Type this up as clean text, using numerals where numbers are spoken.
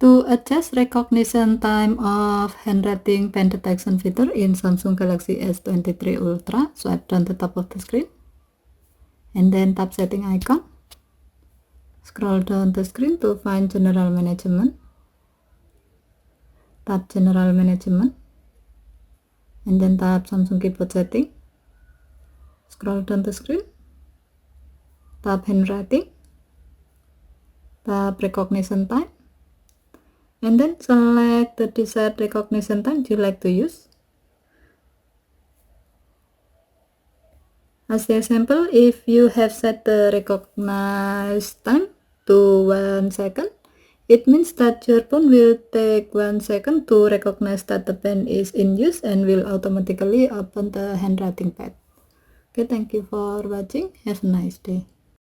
To adjust recognition time of handwriting pen detection feature in Samsung Galaxy S23 Ultra, swipe down the top of the screen and then tap setting icon. Scroll down the screen to find general management. Tap general management and then tap Samsung keyboard setting. Scroll down the screen, tap handwriting, tap recognition time, and then select the desired recognition time you like to use. As the example, if you have set the recognize time to 1 second, it means that your phone will take 1 second to recognize that the pen is in use and will automatically open the handwriting pad. Okay, thank you for watching. Have a nice day.